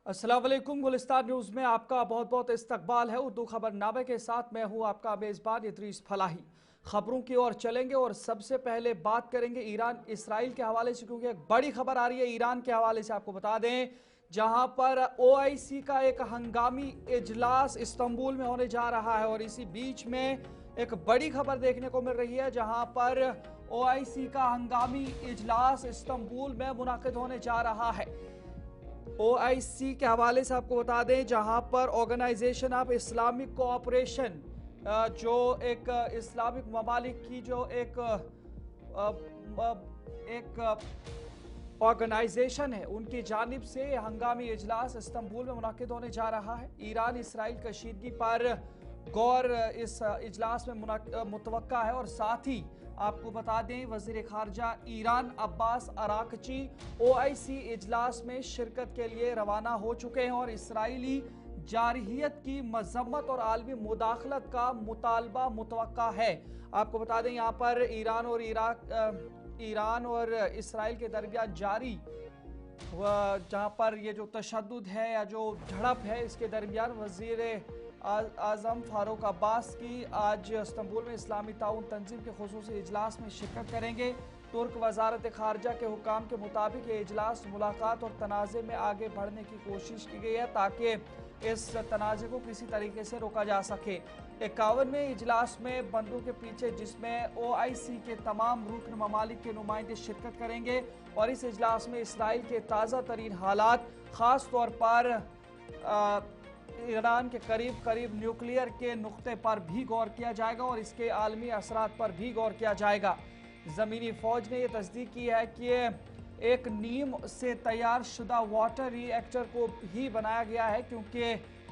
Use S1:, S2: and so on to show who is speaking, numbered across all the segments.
S1: अस्सलाम वालेकुम। गुलिस्तान न्यूज़ में आपका बहुत बहुत इस्तकबाल है। उर्दू खबरनामे के साथ मैं हूँ आपका मेज़बान इदरीस फलाही। खबरों की ओर चलेंगे और सबसे पहले बात करेंगे ईरान इसराइल के हवाले से, क्योंकि एक बड़ी खबर आ रही है ईरान के हवाले से। आपको बता दें, जहां पर OIC का एक हंगामी इजलास इस्तांबुल में होने जा रहा है और इसी बीच में एक बड़ी खबर देखने को मिल रही है, जहां पर OIC का हंगामी इजलास इस्तांबुल में मुनाकिद होने जा रहा है। OIC के हवाले से आपको बता दें, जहां पर ऑर्गेनाइजेशन ऑफ इस्लामिक कोऑपरेशन, जो एक इस्लामिक ममालिक की जो एक ऑर्गेनाइजेशन है, उनकी जानिब से हंगामी इजलास इस्तांबुल में मुनाकिद होने जा रहा है। ईरान इसराइल कशीदगी पर गौर इस इजलास में मुतवक्का है और साथ ही आपको बता दें, वज़ीर ख़ारजा ईरान अब्बास अराकची OIC इजलास में शिरकत के लिए रवाना हो चुके हैं और इसराइली जारहियत की मज़म्मत और आलमी मुदाखलत का मुतालबा मुतवक्का है। आपको बता दें, यहाँ पर ईरान और इसराइल के दरमियान जारी जहाँ पर ये जो तशद्दुद है या जो झड़प है, इसके दरमियान वज़ीर आज़म फारूक अब्बास की आज इस्तांबुल में इस्लामी ताउन तंजीम के खुसूसी इजलास में शिरकत करेंगे। तुर्क वजारत खारजा के हुकाम के मुताबिक ये इजलास मुलाकात और तनाज़े में आगे बढ़ने की कोशिश की गई है ताकि इस तनाज़े को किसी तरीके से रोका जा सके। 51वें इजलास में बंदों के पीछे, जिसमें OIC के तमाम रुकन ममालिक के नुमाइंदे शिरकत करेंगे और इस इजलास में इसराइल के ताज़ा तरीन हालात, ख़ास तौर पर ईरान के करीब न्यूक्लियर के नुक्ते पर भी गौर किया जाएगा और इसके आलमी असरात पर भी गौर किया जाएगा। ज़मीनी फ़ौज ने यह तस्दीक की है कि एक नीम से तैयार शुदा वाटर रिएक्टर को ही बनाया गया है, क्योंकि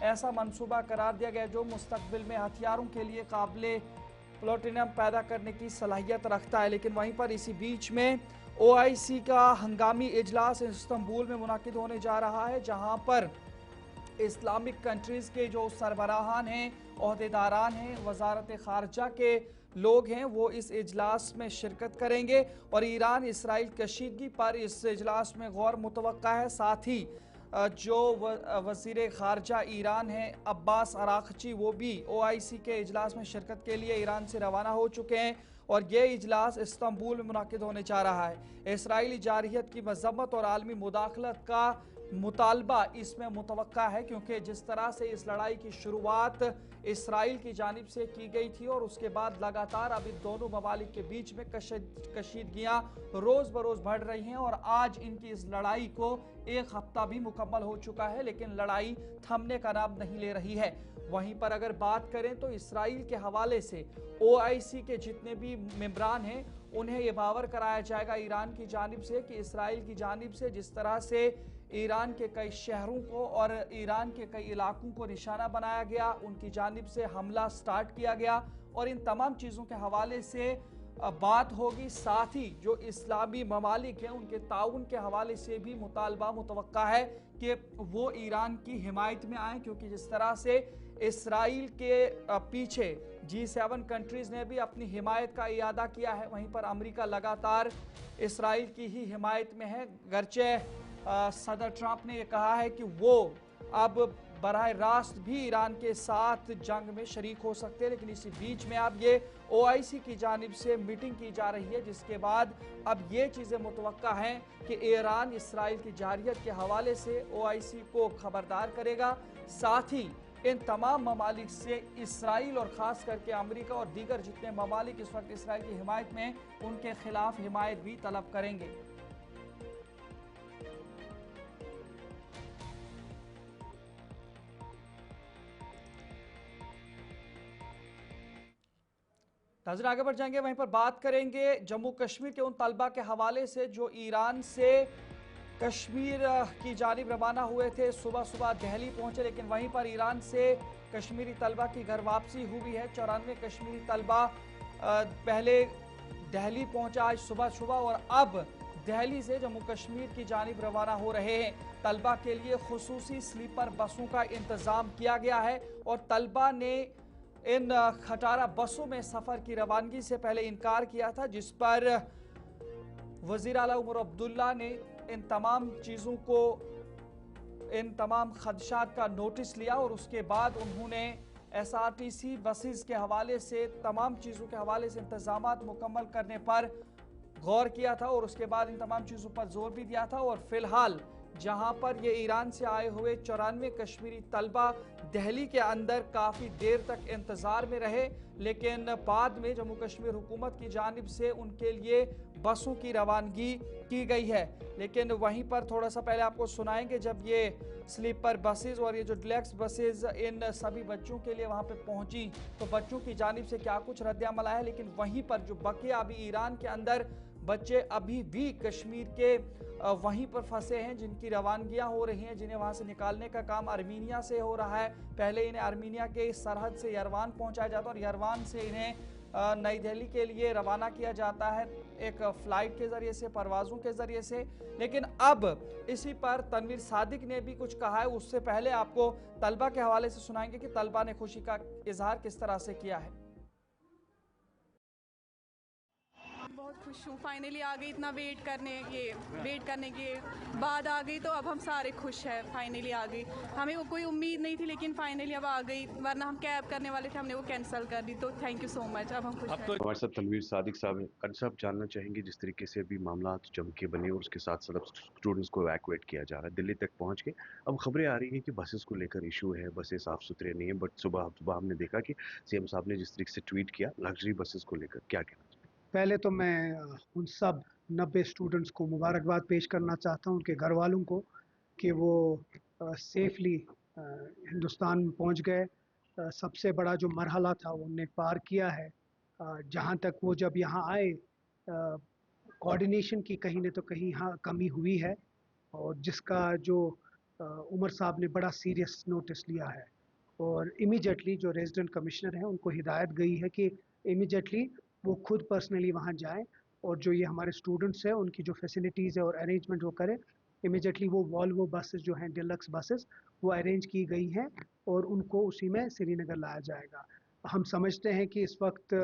S1: ऐसा मंसूबा करार दिया गया जो मुस्तकबिल में हथियारों के लिए काबिल प्लूटोनियम पैदा करने की सलाहियत रखता है। लेकिन वहीं पर इसी बीच में OIC का हंगामी इजलास इस्तांबुल में मुनाकिद होने जा रहा है, जहां पर इस्लामिक कंट्रीज़ के जो सरबराहान हैं, ओहदेदारान हैं, वजारत खारजा के लोग हैं, वो इस इजलास में शिरकत करेंगे और ईरान इसराइल कशीदगी पर इस इजलास में गौर मुतवक्का है। साथ ही जो वज़ीर ख़ारजा ईरान हैं अब्बास अराकची, वो भी OIC के इजलास में शिरकत के लिए ईरान से रवाना हो चुके हैं और ये इजलास इस्तांबुल में मुनाकिद होने जा रहा है। इसराइली जारहियत की मज़म्मत और आलमी मुदाखलत का मुतालबा इसमें मुतवक्का है, क्योंकि जिस तरह से इस लड़ाई की शुरुआत इसराइल की जानिब से की गई थी और उसके बाद लगातार अब इन दोनों ममालिक के बीच में कशीदगियाँ रोज़ बरोज़ बढ़ रही हैं और आज इनकी इस लड़ाई को एक हफ्ता भी मुकम्मल हो चुका है, लेकिन लड़ाई थमने का नाम नहीं ले रही है। वहीं पर अगर बात करें तो इसराइल के हवाले से OIC के जितने भी मेंबरान हैं, उन्हें ये बावर कराया जाएगा ईरान की जानिब से कि इसराइल की जानिब से जिस तरह से ईरान के कई शहरों को और ईरान के कई इलाकों को निशाना बनाया गया, उनकी जानिब से हमला स्टार्ट किया गया और इन तमाम चीज़ों के हवाले से बात होगी। साथ ही जो इस्लामी ममालिक हैं, उनके ताउन के हवाले से भी मुतालबा मुतवक्का है कि वो ईरान की हिमायत में आएँ, क्योंकि जिस तरह से इसराइल के पीछे G7 कंट्रीज़ ने भी अपनी हिमायत का इयादा किया है, वहीं पर अमेरिका लगातार इसराइल की ही हिमायत में है। गर्चे सदर ट्रंप ने यह कहा है कि वो अब बराह रास्त भी ईरान के साथ जंग में शरीक हो सकते हैं, लेकिन इसी बीच में अब ये OIC की जानिब से मीटिंग की जा रही है, जिसके बाद अब ये चीज़ें मुतवक्का हैं कि ईरान इसराइल की जारहियत के हवाले से OIC को खबरदार करेगा। साथ ही इन तमाम ममालिक से इसराइल और ख़ास करके अमेरिका और दीगर जितने ममालिक इस वक्त इसराइल की हिमायत में, उनके खिलाफ हिमायत भी तलब करेंगे। नाज़रीन, आगे बढ़ जाएंगे, वहीं पर बात करेंगे जम्मू कश्मीर के उन तलबा के हवाले से जो ईरान से कश्मीर की जानिब रवाना हुए थे। सुबह सुबह दिल्ली पहुंचे, लेकिन वहीं पर ईरान से कश्मीरी तलबा की घर वापसी हुई है। 94 कश्मीरी तलबा पहले दिल्ली पहुंचा आज सुबह और अब दिल्ली से जम्मू कश्मीर की जानिब रवाना हो रहे हैं। तलबा के लिए खुसूसी स्लीपर बसों का इंतज़ाम किया गया है और तलबा ने इन खटारा बसों में सफ़र की रवानगी से पहले इनकार किया था, जिस पर वज़ीर आला उमर अब्दुल्ला ने इन तमाम चीज़ों को इन तमाम खदशात का नोटिस लिया और उसके बाद उन्होंने SRTC बसेस के हवाले से तमाम चीज़ों के हवाले से इंतजामात मुकम्मल करने पर गौर किया था और उसके बाद इन तमाम चीज़ों पर जोर भी दिया था। और फिलहाल जहां पर ये ईरान से आए हुए 94 कश्मीरी तलबा दिल्ली के अंदर काफ़ी देर तक इंतज़ार में रहे, लेकिन बाद में जम्मू कश्मीर हुकूमत की जानिब से उनके लिए बसों की रवानगी की गई है। लेकिन वहीं पर थोड़ा सा पहले आपको सुनाएंगे, जब ये स्लीपर बसेस और ये जो डिलक्स बसेस इन सभी बच्चों के लिए वहां पे पहुंची तो बच्चों की जानिब से क्या कुछ रद्द-ए-अमल आया। लेकिन वहीं पर जो बकिया अभी ईरान के अंदर बच्चे अभी भी कश्मीर के वहीं पर फंसे हैं, जिनकी रवानगियां हो रही हैं, जिन्हें वहां से निकालने का काम आर्मीनिया से हो रहा है। पहले इन्हें आर्मीनिया के सरहद से यरवान पहुंचाया जाता है और यरवान से इन्हें नई दिल्ली के लिए रवाना किया जाता है एक फ़्लाइट के ज़रिए से, परवाज़ों के ज़रिए से। लेकिन अब इसी पर तनवीर सादिक ने भी कुछ कहा है। उससे पहले आपको तलबा के हवाले से सुनाएंगे कि तलबा ने खुशी का इजहार किस तरह से किया है।
S2: बहुत खुश हूँ, फाइनली आ गई। इतना वेट करने के बाद आ गई, तो अब हम सारे खुश हैं। फाइनली आ गई, हमें वो कोई उम्मीद नहीं थी, लेकिन फाइनली अब आ गई। वरना हम कैब करने वाले थे, हमने वो कैंसिल कर दी। तो थैंक यू सो मच, अब हम खुश हैं।
S3: हमारे साथ तनवीर सादिक साहब हैं। साहब, जानना चाहेंगे जिस तरीके से अभी मामला जम के बने और उसके साथ साथ स्टूडेंट्स को इवैक्यूएट किया जा रहा है, दिल्ली तक पहुंच के अब खबरें आ रही हैं कि बसेस को लेकर इशू है, बसें साफ सुथरे नहीं है। बट सुबह हमने देखा कि सीएम साहब ने जिस तरीके से ट्वीट किया लग्जरी बसेस को लेकर, क्या कहना चाहिए?
S4: पहले तो मैं उन सब 90 स्टूडेंट्स को मुबारकबाद पेश करना चाहता हूं, उनके घर वालों को, कि वो सेफली हिंदुस्तान में पहुंच गए। सबसे बड़ा जो मरहला था वो उन्हें पार किया है। जहां तक वो जब यहां आए, कोऑर्डिनेशन की कहीं न तो कहीं यहाँ कमी हुई है, और जिसका जो उमर साहब ने बड़ा सीरियस नोटिस लिया है। और इमीडिएटली जो रेजिडेंट कमिश्नर हैं उनको हिदायत गई है कि इमीडिएटली वो खुद पर्सनली वहाँ जाएं और जो ये हमारे स्टूडेंट्स हैं उनकी जो फैसिलिटीज़ है और अरेंजमेंट वो करें। इमीडिएटली वो वॉल्वो बसेस जो हैं, डिलक्स बसेस, वो अरेंज की गई हैं और उनको उसी में श्रीनगर लाया जाएगा। हम समझते हैं कि इस वक्त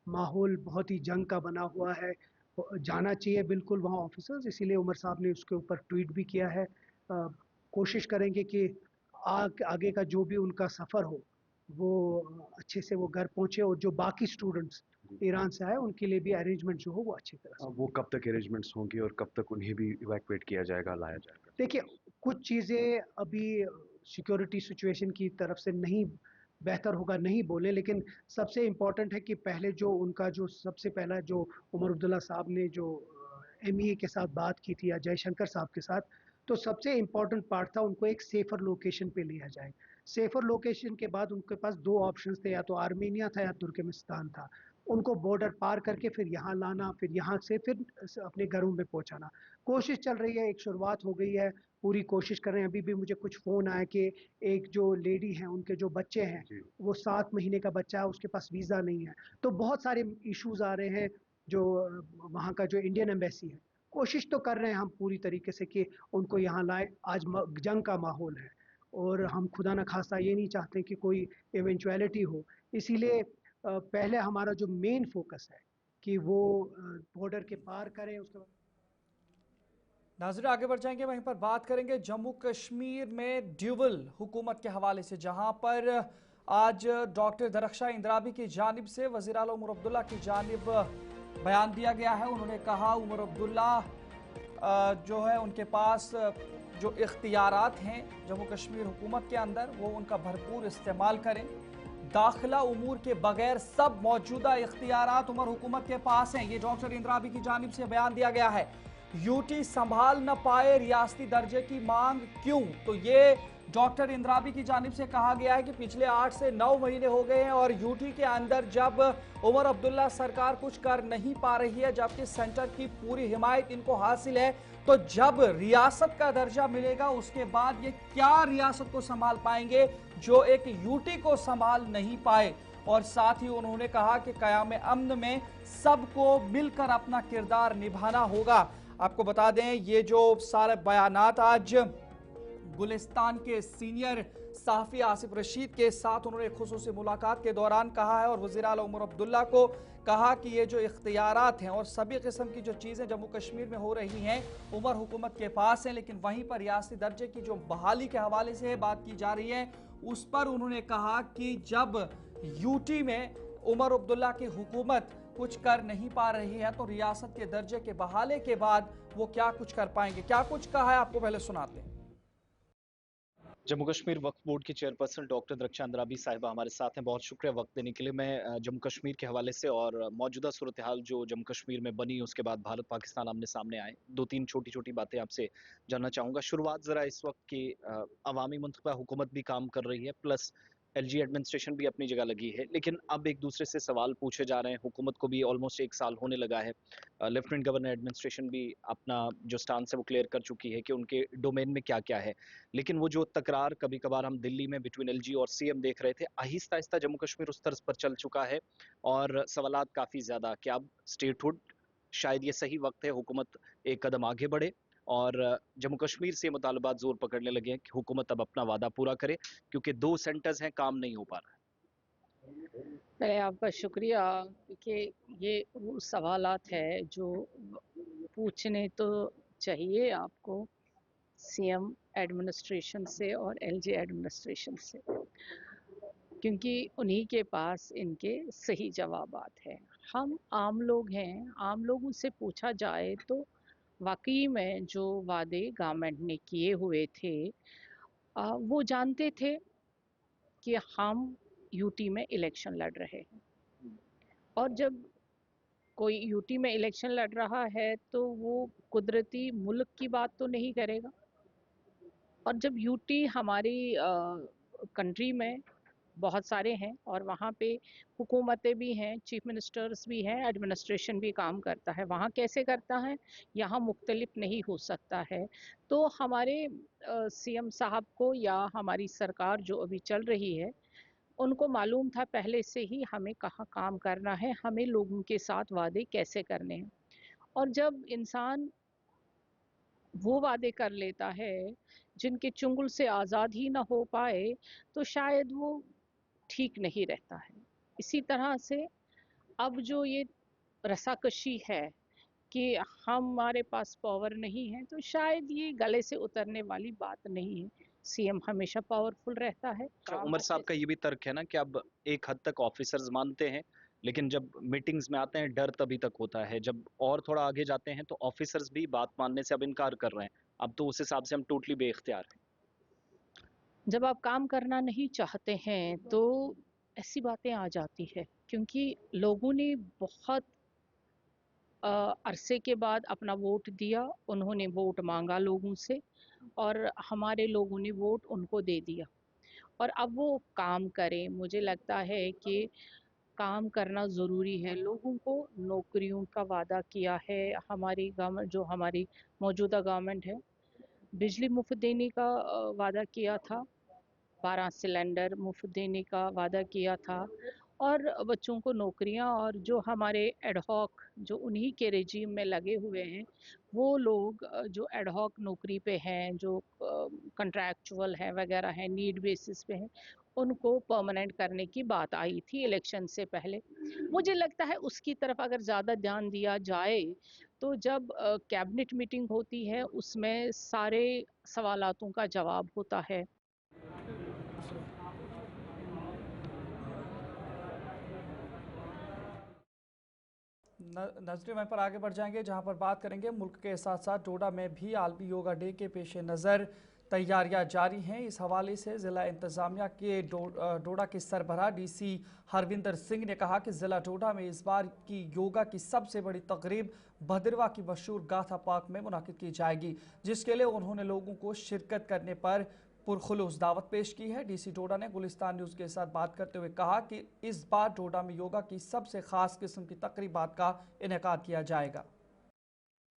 S4: माहौल बहुत ही जंग का बना हुआ है, जाना चाहिए बिल्कुल वहाँ ऑफिसर्स, इसीलिए उमर साहब ने उसके ऊपर ट्वीट भी किया है। कोशिश करेंगे कि आगे का जो भी उनका सफ़र हो वो अच्छे से वो घर पहुँचे, और जो बाकी स्टूडेंट्स ईरान से आए उनके लिए भी अरेंजमेंट जो हो वो अच्छी तरह से।
S3: वो कब तक अरेंजमेंट्स होंगे और कब तक उन्हें भी इवैक्यूएट किया जाएगा, लाया जाएगा?
S4: देखिए, कुछ चीज़ें अभी सिक्योरिटी सिचुएशन की तरफ से नहीं बेहतर होगा नहीं बोले, लेकिन सबसे इम्पोर्टेंट है कि पहले जो उनका जो सबसे पहला जो उमर अब्दुल्ला साहब ने जो MEA के साथ बात की थी या जयशंकर साहब के साथ, तो सबसे इम्पोर्टेंट पार्ट था उनको एक सेफर लोकेशन पे लिया जाए। सेफर लोकेशन के बाद उनके पास दो ऑप्शंस थे, या तो आर्मेनिया था या तुर्कमेनिस्तान था। उनको बॉर्डर पार करके फिर यहाँ लाना, फिर यहाँ से फिर अपने घरों में पहुँचाना। कोशिश चल रही है, एक शुरुआत हो गई है, पूरी कोशिश कर रहे हैं। अभी भी मुझे कुछ फ़ोन आया कि एक जो लेडी हैं उनके जो बच्चे हैं वो 7 महीने का बच्चा है, उसके पास वीज़ा नहीं है। तो बहुत सारे इश्यूज़ आ रहे हैं। जो वहाँ का जो इंडियन एम्बेसी है, कोशिश तो कर रहे हैं हम पूरी तरीके से कि उनको यहाँ लाए। आज जंग का माहौल है और हम खुदा न खास्ता ये नहीं चाहते कि कोई इवेंचुअलिटी हो, इसीलिए पहले हमारा जो मेन फोकस है कि वो बॉर्डर के पार करें। उसके बाद
S1: नाज़रीन आगे बढ़ जाएंगे, वहीं पर बात करेंगे जम्मू कश्मीर में ड्यूबल हुकूमत के हवाले से, जहां पर आज डॉक्टर दरख्शां इंद्राबी की जानिब से वज़ीर आला उमर अब्दुल्ला की जानिब बयान दिया गया है। उन्होंने कहा उमर अब्दुल्ला जो है उनके पास जो इख्तियारात हैं जम्मू कश्मीर हुकूमत के अंदर वो उनका भरपूर इस्तेमाल करें। दाखिला उमूर के बगैर सब मौजूदा इख्तियारात उमर हुकूमत के पास हैं। ये डॉक्टर इंद्राबी की जानिब से बयान दिया गया है। यूटी संभाल न पाए रियासती दर्जे की मांग क्यों, तो ये डॉक्टर इंद्राबी की जानिब से कहा गया है कि पिछले 8 से 9 महीने हो गए हैं और यूटी के अंदर जब उमर अब्दुल्ला सरकार कुछ कर नहीं पा रही है, जबकि सेंटर की पूरी हिमायत इनको हासिल है, तो जब रियासत का दर्जा मिलेगा उसके बाद ये क्या रियासत को संभाल पाएंगे जो एक यूटी को संभाल नहीं पाए। और साथ ही उन्होंने कहा कि क़याम अमन में सबको मिलकर अपना किरदार निभाना होगा। आपको बता दें ये जो सारे बयानात आज गुलिस्तान के सीनियर सहाफ़ी आसिफ रशीद के साथ उन्होंने खुसूसी मुलाकात के दौरान कहा है और वज़ीर आला उमर अब्दुल्ला को कहा कि ये जो इख्तियारात हैं और सभी किस्म की जो चीज़ें जम्मू कश्मीर में हो रही हैं उमर हुकूमत के पास हैं, लेकिन वहीं पर रियासती दर्जे की जो बहाली के हवाले से बात की जा रही है उस पर उन्होंने कहा कि जब यूटी में उमर अब्दुल्ला की हुकूमत कुछ कर नहीं पा रही है तो रियासत के दर्जे के बहाले के बाद वो क्या कुछ कर पाएंगे। क्या कुछ कहा है आपको पहले सुनाते हैं।
S5: जम्मू कश्मीर वक्फ बोर्ड की चेयरपर्सन डॉक्टर दरख्शां अंद्राबी साहिबा हमारे साथ हैं। बहुत शुक्रिया वक्त देने के लिए। मैं जम्मू कश्मीर के हवाले से और मौजूदा सूरत हाल जो जम्मू कश्मीर में बनी उसके बाद भारत पाकिस्तान आमने सामने आए, दो तीन छोटी छोटी बातें आपसे जानना चाहूँगा। शुरुआत ज़रा इस वक्त की अवामी मुंतखबा हुकूमत भी काम कर रही है, प्लस एलजी एडमिनिस्ट्रेशन भी अपनी जगह लगी है, लेकिन अब एक दूसरे से सवाल पूछे जा रहे हैं। हुकूमत को भी ऑलमोस्ट 1 साल होने लगा है। लेफ्टिनेंट गवर्नर एडमिनिस्ट्रेशन भी अपना जो स्टांस है वो क्लियर कर चुकी है कि उनके डोमेन में क्या क्या है, लेकिन वो जो तकरार कभी कभार हम दिल्ली में बिटवीन एलजी और सीएम देख रहे थे, आहिस्ता आहिस्ता जम्मू कश्मीर उस तर्ज पर चल चुका है और सवालात काफ़ी ज़्यादा कि अब स्टेटहुड शायद ये सही वक्त है हुकूमत एक कदम आगे बढ़े और जम्मू कश्मीर से मुतालबात जोर पकड़ने लगे हैं कि हुकूमत अब अपना वादा पूरा करे, क्योंकि 2 सेंटर्स हैं, काम नहीं हो पा रहा है।
S6: पहले आपका शुक्रिया कि ये वो सवालात है जो पूछने तो चाहिए आपको सीएम एडमिनिस्ट्रेशन से और एलजी एडमिनिस्ट्रेशन से, क्योंकि उन्हीं के पास इनके सही जवाबात हैं। हम आम लोग हैं, आम लोगों से पूछा जाए तो वाकई में जो वादे गवर्नमेंट ने किए हुए थे वो जानते थे कि हम यूटी में इलेक्शन लड़ रहे हैं, और जब कोई यूटी में इलेक्शन लड़ रहा है तो वो कुदरती मुल्क की बात तो नहीं करेगा, और जब यूटी हमारी कंट्री में बहुत सारे हैं और वहाँ पे हुकूमतें भी हैं, चीफ मिनिस्टर्स भी हैं, एडमिनिस्ट्रेशन भी काम करता है, वहाँ कैसे करता है यहाँ मुख्तलिफ नहीं हो सकता है। तो हमारे सीएम साहब को या हमारी सरकार जो अभी चल रही है उनको मालूम था पहले से ही हमें कहाँ काम करना है, हमें लोगों के साथ वादे कैसे करने हैं। और जब इंसान वो वादे कर लेता है जिनके चुंगल से आज़ाद ही ना हो पाए तो शायद वो ठीक नहीं रहता है। इसी तरह से अब जो ये रसाकशी है कि हमारे पास पावर नहीं है, तो शायद ये गले से उतरने वाली बात नहीं है। सीएम हमेशा पावरफुल रहता है।
S5: उमर साहब का ये भी तर्क है ना कि अब एक हद तक ऑफिसर्स मानते हैं, लेकिन जब मीटिंग्स में आते हैं डर तभी तक होता है, जब और थोड़ा आगे जाते हैं तो ऑफिसर्स भी बात मानने से अब इनकार कर रहे हैं। अब तो उस हिसाब से हम टोटली बेइख्तियार हैं।
S6: जब आप काम करना नहीं चाहते हैं तो ऐसी बातें आ जाती है, क्योंकि लोगों ने बहुत अरसे के बाद अपना वोट दिया, उन्होंने वोट मांगा लोगों से और हमारे लोगों ने वोट उनको दे दिया, और अब वो काम करें। मुझे लगता है कि काम करना ज़रूरी है। लोगों को नौकरियों का वादा किया है हमारी गवर्नमेंट, जो हमारी मौजूदा गवर्नमेंट है। बिजली मुफ्त देने का वादा किया था, 12 सिलेंडर मुफ्त देने का वादा किया था, और बच्चों को नौकरियां, और जो हमारे एडहॉक जो उन्हीं के रेजिम में लगे हुए हैं वो लोग जो एडहॉक नौकरी पे हैं, जो कंट्रैक्चुअल हैं वगैरह हैं, नीड बेसिस पे हैं, उनको परमानेंट करने की बात आई थी इलेक्शन से पहले। मुझे लगता है उसकी तरफ अगर ज़्यादा ध्यान दिया जाए तो जब कैबिनेट मीटिंग होती है उसमें सारे सवालातों का जवाब होता है।
S1: नजरे में पर आगे बढ़ जाएंगे, जहां पर बात करेंगे मुल्क के साथ साथ डोडा में भी आलमी योगा डे के पेश नज़र तैयारियां जारी हैं। इस हवाले से ज़िला इंतज़ामिया के डोडा के सरबराह डीसी हरविंदर सिंह ने कहा कि ज़िला डोडा में इस बार की योगा की सबसे बड़ी तकरीब भद्रवा की मशहूर गाथा पार्क में मुनाकिद की जाएगी, जिसके लिए उन्होंने लोगों को शिरकत करने पर पुरखुलूस दावत पेश की है। डीसी डोडा ने गुलिस्तान न्यूज़ के साथ बात करते हुए कहा कि इस बार डोडा में योगा की सबसे ख़ास किस्म की तकरीबात का इनेकाद किया जाएगा।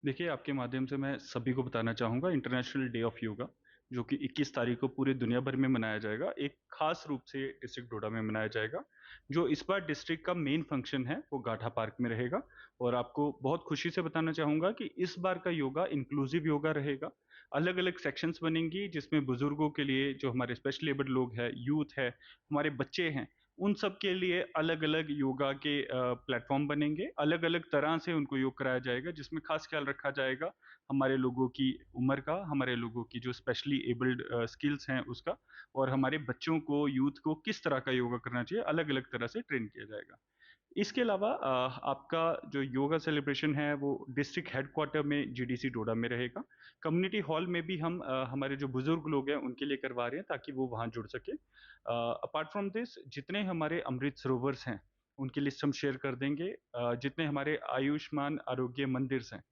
S7: देखिए, आपके माध्यम से मैं सभी को बताना चाहूँगा, इंटरनेशनल डे ऑफ योगा जो कि 21 तारीख को पूरी दुनिया भर में मनाया जाएगा, एक खास रूप से डिस्ट्रिक्ट डोडा में मनाया जाएगा। जो इस बार डिस्ट्रिक्ट का मेन फंक्शन है वो गाठा पार्क में रहेगा, और आपको बहुत खुशी से बताना चाहूँगा कि इस बार का योगा इंक्लूसिव योगा रहेगा। अलग अलग सेक्शंस बनेंगी जिसमें बुजुर्गों के लिए, जो हमारे स्पेशली एबल्ड लोग हैं, यूथ है, हमारे बच्चे हैं, उन सब के लिए अलग अलग योगा के प्लेटफॉर्म बनेंगे। अलग अलग तरह से उनको योग कराया जाएगा, जिसमें खास ख्याल रखा जाएगा हमारे लोगों की उम्र का, हमारे लोगों की जो स्पेशली एबल्ड स्किल्स हैं उसका, और हमारे बच्चों को, यूथ को किस तरह का योगा करना चाहिए, अलग अलग तरह से ट्रेन किया जाएगा। इसके अलावा आपका जो योगा सेलिब्रेशन है वो डिस्ट्रिक्ट हेडक्वार्टर में जीडीसी डोडा में रहेगा। कम्युनिटी हॉल में भी हम हमारे जो बुजुर्ग लोग हैं उनके लिए करवा रहे हैं ताकि वो वहाँ जुड़ सके। अपार्ट फ्रॉम दिस, जितने हमारे अमृत सरोवर्स हैं उनकी लिस्ट हम शेयर कर देंगे। जितने हमारे आयुष्मान आरोग्य मंदिर हैं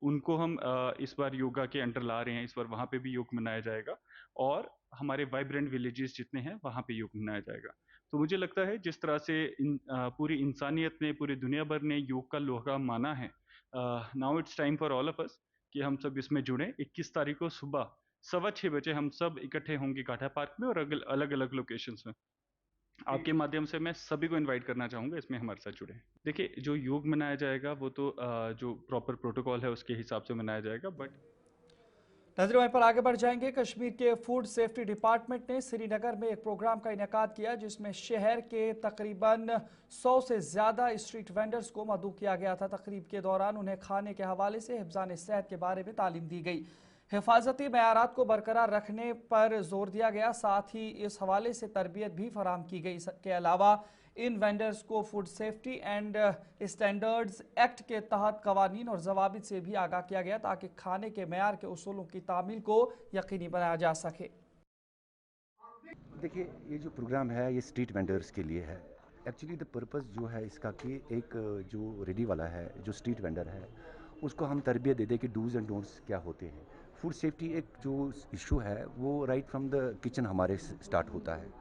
S7: उनको हम इस बार योगा के अंडर ला रहे हैं, इस बार वहाँ पे भी योग मनाया जाएगा। और हमारे वाइब्रेंट विलेजेस जितने हैं वहाँ पे योग मनाया जाएगा। तो मुझे लगता है जिस तरह से पूरी इंसानियत ने, पूरी दुनिया भर ने योग का लोहा माना है, now it's time for all of us कि हम सब इसमें जुड़ें। 21 तारीख को सुबह 6:15 बजे हम सब इकट्ठे होंगे काठा पार्क में और अलग अलग लोकेशंस में। आपके माध्यम से मैं सभी को इनवाइट करना चाहूँगा इसमें हमारे साथ जुड़े। देखिए, जो योग मनाया जाएगा वो तो जो प्रॉपर प्रोटोकॉल है उसके हिसाब से मनाया जाएगा, बट
S1: नजर वहीं पर आगे बढ़ जाएंगे। कश्मीर के फूड सेफ्टी डिपार्टमेंट ने श्रीनगर में एक प्रोग्राम का इनेकाद किया जिसमें शहर के तकरीबन 100 से ज़्यादा स्ट्रीट वेंडर्स को मदऊ किया गया था। तकरीब के दौरान उन्हें खाने के हवाले से हिफ्ज़ान सेहत के बारे में तालीम दी गई। हिफाजती मयारात को बरकरार रखने पर जोर दिया गया, साथ ही इस हवाले से तरबियत भी फराहम की गई। के अलावा इन वेंडर्स को food safety and standards act के तहत कवानीन और जवाबित से भी आगाह किया गया ताकि खाने के मेयार के उसूलों की तामील को यकीनी बनाया जा सके।
S8: देखिए, ये जो प्रोग्राम है ये स्ट्रीट वेंडर्स के लिए है। एक्चुअली द पर्पस जो है इसका कि एक जो रेडी वाला है, जो स्ट्रीट वेंडर है, उसको हम तरबियत दे दें कि डूज़ एंड डोंट्स क्या होते हैं। फूड सेफ्टी एक जो इशू है वो राइट फ्रॉम द किचन हमारे स्टार्ट होता है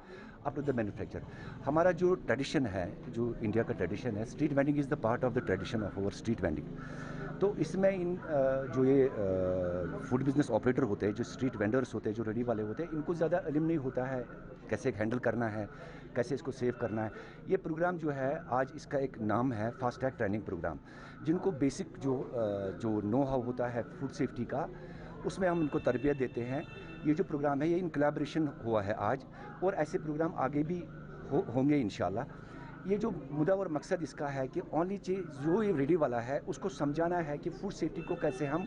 S8: अप टू द मैन्युफैक्चर। हमारा जो ट्रेडिशन है, जो इंडिया का ट्रेडिशन है, street vending is the part of the tradition of our street vending. तो इसमें इन जो ये फूड बिजनेस ऑपरेटर होते हैं, जो स्ट्रीट वेंडर्स होते हैं, जो रेडी वाले होते हैं, इनको ज़्यादा इल्म नहीं होता है कैसे हैंडल करना है, कैसे इसको सेव करना है। ये प्रोग्राम जो है आज इसका एक नाम है फास्ट ट्रैक ट्रेनिंग प्रोग्राम, जिनको बेसिक जो नो हाउ होता है फूड सेफ्टी का, उसमें हम इनको तरबियत देते हैं। ये जो प्रोग्राम है ये इन कोलैबोरेशन हुआ है आज, और ऐसे प्रोग्राम आगे भी होंगे इंशाल्लाह। ये जो मुद्दा और मकसद इसका है कि ओनली चीज़ जो ये रेडी वाला है उसको समझाना है कि फूड सेफ्टी को कैसे हम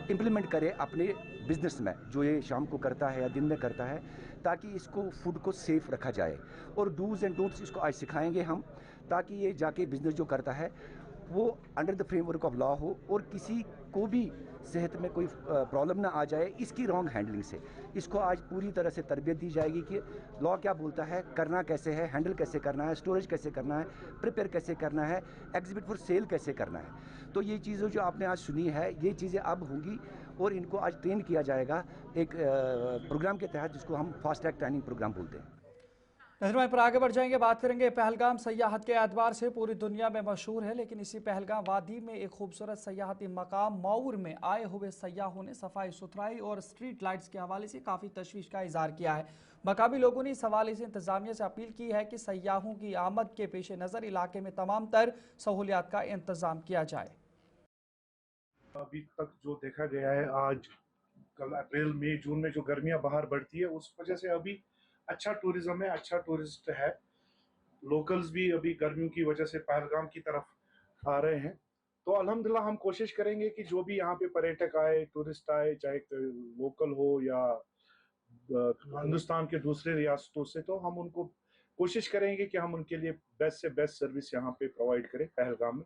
S8: इम्प्लीमेंट करें अपने बिजनेस में, जो ये शाम को करता है या दिन में करता है, ताकि इसको फूड को सेफ रखा जाए। और डूज़ एंड डोंट्स इसको आज सिखाएंगे हम, ताकि ये जाके बिजनेस जो करता है वो under the framework of law हो और किसी को भी सेहत में कोई प्रॉब्लम ना आ जाए इसकी रॉन्ग हैंडलिंग से। इसको आज पूरी तरह से तरबियत दी जाएगी कि लॉ क्या बोलता है, करना कैसे है, हैंडल कैसे करना है, स्टोरेज कैसे करना है, प्रिपेयर कैसे करना है, एग्जिबिट फॉर सेल कैसे करना है। तो ये चीज़ें जो आपने आज सुनी है ये चीज़ें अब होंगी और इनको आज ट्रेन किया जाएगा एक प्रोग्राम के तहत जिसको हम फास्ट ट्रैक ट्रेनिंग प्रोग्राम बोलते हैं।
S1: नजर पर आगे बढ़ जाएंगे, बात करेंगे पहलगाम सयाहत के एतबार से पूरी दुनिया में मशहूर है, लेकिन इसी पहलगाम वादी में एक खूबसूरत सयाहती मकाम मऊर में आए हुए सयाहों ने सफाई सुथराई और स्ट्रीट लाइट्स के हवाले से काफ़ी तशवीश का इजहार किया है। मकामी लोगों ने इस हवाले से इंतजामिया से अपील की है कि सयाहों की आमद के पेश नज़र इलाके में तमाम तर सहूलियात का इंतजाम किया जाए।
S9: अभी तक जो देखा गया है, आज कल अप्रैल मई जून में जो गर्मियां बाहर बढ़ती है उस वजह से अभी अच्छा टूरिज्म है, अच्छा टूरिस्ट है। लोकल्स भी अभी गर्मियों की वजह से पहलगाम की तरफ आ रहे हैं। तो अल्हम्दुलिल्लाह हम कोशिश करेंगे कि जो भी यहाँ पे पर्यटक आए, टूरिस्ट आए, चाहे लोकल हो या हिंदुस्तान के दूसरे रियासतों से, तो हम उनको कोशिश करेंगे कि हम उनके लिए बेस्ट से बेस्ट सर्विस यहाँ पे प्रोवाइड करें पहलगाम में।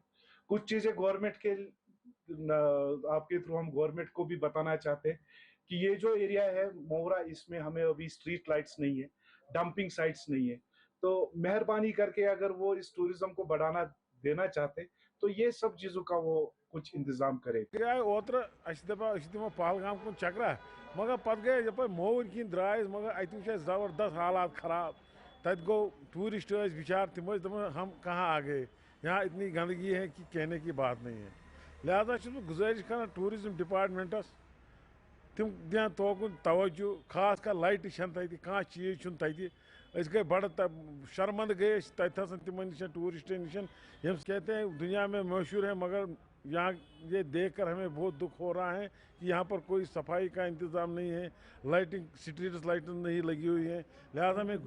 S9: कुछ चीज़ें गवर्नमेंट के आपके थ्रू हम गवर्नमेंट को भी बताना चाहते हैं कि ये जो एरिया है मोहरा, इसमें हमें अभी स्ट्रीट लाइट्स नहीं है, डंपिंग साइट्स नहीं है। तो मेहरबानी करके अगर वो इस टूरिज्म को बढ़ाना देना चाहते तो ये सब चीज़ों का वो कुछ इंतजाम करे।
S10: ओतर दिमो पहलगाम कुन चक्रा, मगर पत गए जब मोवर किन द्राय, मगर अत ज़बरदस्त हालात खराब। तत गो टूरिस्ट बेचार तम हम कहाँ आ गए, यहाँ इतनी गंदगी है कि कहने की बात नहीं है। लिहाजा गुजारिश कर टूरिज्म डिपार्टमेंटस तम दिन तोकुन तवज्जो, खास कर लाइट तत कह चीज़ तत गए बड़ शर्मंद गए तथ तिमन निश टूरिस्टन निश कहते हैं दुनिया में मशहूर है मगर यहाँ ये देखकर हमें बहुत दुख हो रहा है कि यहाँ पर कोई सफाई का इंतज़ाम नहीं है, लाइटिंग स्ट्रीट लाइटिंग नहीं लगी हुई है, लिहाजा में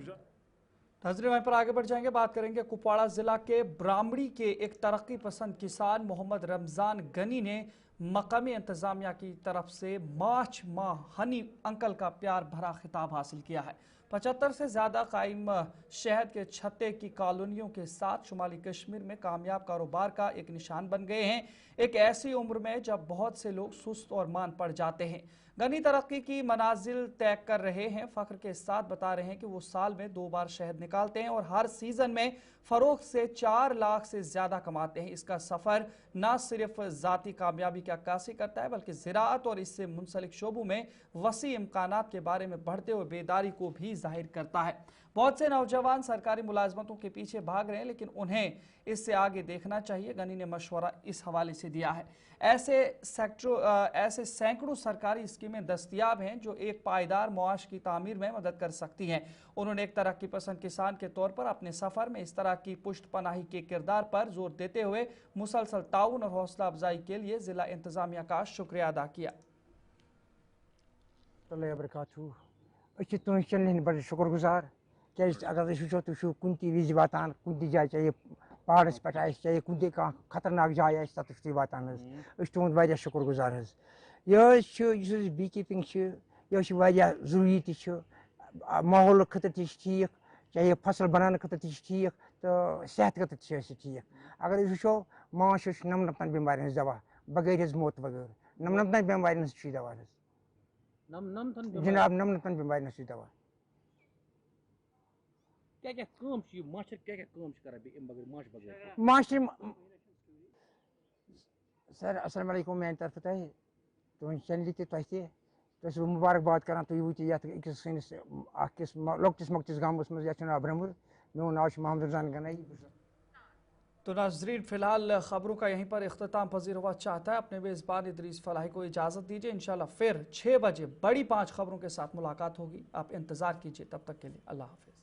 S1: नाज़रीन वहीं पर आगे बढ़ जाएंगे, बात करेंगे कुपवाड़ा जिला के ब्राह्मणी के एक तरक्की पसंद किसान मोहम्मद रमज़ान गनी ने मकामी इंतजामिया की तरफ से मार्च माह हनी अंकल का प्यार भरा खिताब हासिल किया है। 75 से ज़्यादा कायम शहद के छत्ते की कॉलोनियों के साथ शुमाली कश्मीर में कामयाब कारोबार का एक निशान बन गए हैं, एक ऐसी उम्र में जब बहुत से लोग सुस्त और मान पड़ जाते हैं। गनी तरक्की की मनाजिल तय कर रहे हैं, फख्र के साथ बता रहे हैं कि वो साल में 2 बार शहद निकालते हैं और हर सीजन में फरोख्त से 4 लाख से ज़्यादा कमाते हैं। इसका सफ़र न सिर्फ ज़ाती कामयाबी की अक्कासी करता है बल्कि ज़राअत और इससे मुंसलिक शोबों में वसी इम्कानात के बारे में बढ़ते हुए बेदारी को भी जाहिर करता है। बहुत से नौजवान सरकारी मुलाजमतों के पीछे भाग रहे हैं, लेकिन उन्हें इससे आगे देखना चाहिए। गनी ने मशवरा इस हवाले से दिया है। ऐसे सैकड़ों सरकारी स्कीमें दस्तयाब हैं जो एक पायदार मुआश की तामीर में मदद कर सकती हैं। उन्होंने एक तरक्की पसंद किसान के तौर पर अपने सफ़र में इस तरह की पुष्ट पनाही के किरदार पर जोर देते हुए मुसलसल ताउन और हौसला अफजाई के लिए ज़िला इंतज़ामिया का शुक्रिया अदा किया।
S11: बड़े शुक्रगुजार क्या अगर वो तुम कुन विज वातान कुन जाए चाहे पहाड़स पे चाहे कुन खतरनाक जाए तथा वातान तुंद वारिया शुक्रगुजार यह बी कीपिंग यह जरूरी माहौल खतर ठीक चाहे फसल बनाने खतर ठीक तो सेहत खतर ठीक अगर वो माश नमनमतन बेमारियों दवा बगैर मौत बगैर नमनमतन बेमारियों दवा जनाब नमनमतन बेमारियों दवा
S12: क्या काम मास्टर क्या काम
S11: मास्टर सर अस्सलाम वालेकुम मेरे तरफ तह तुम चैनल तुम मुबारकबाद करान तुम वो अकिस सैनिस लकटिस मकटिस गामस मज ब्रह्मर मो नाव मोहम्मद रमज़ान गनी।
S1: तो नाज़रीन फ़िलहाल ख़बरों का यहीं पर इख्तिताम पजीर हुआ चाहता है। अपने मेज़बान इदरीस फलाही को इजाज़त दीजिए। इंशाल्लाह फिर 6 बजे बड़ी 5 खबरों के साथ मुलाकात होगी। आप इंतज़ार कीजिए, तब तक के लिए अल्लाह हाफ़िज़।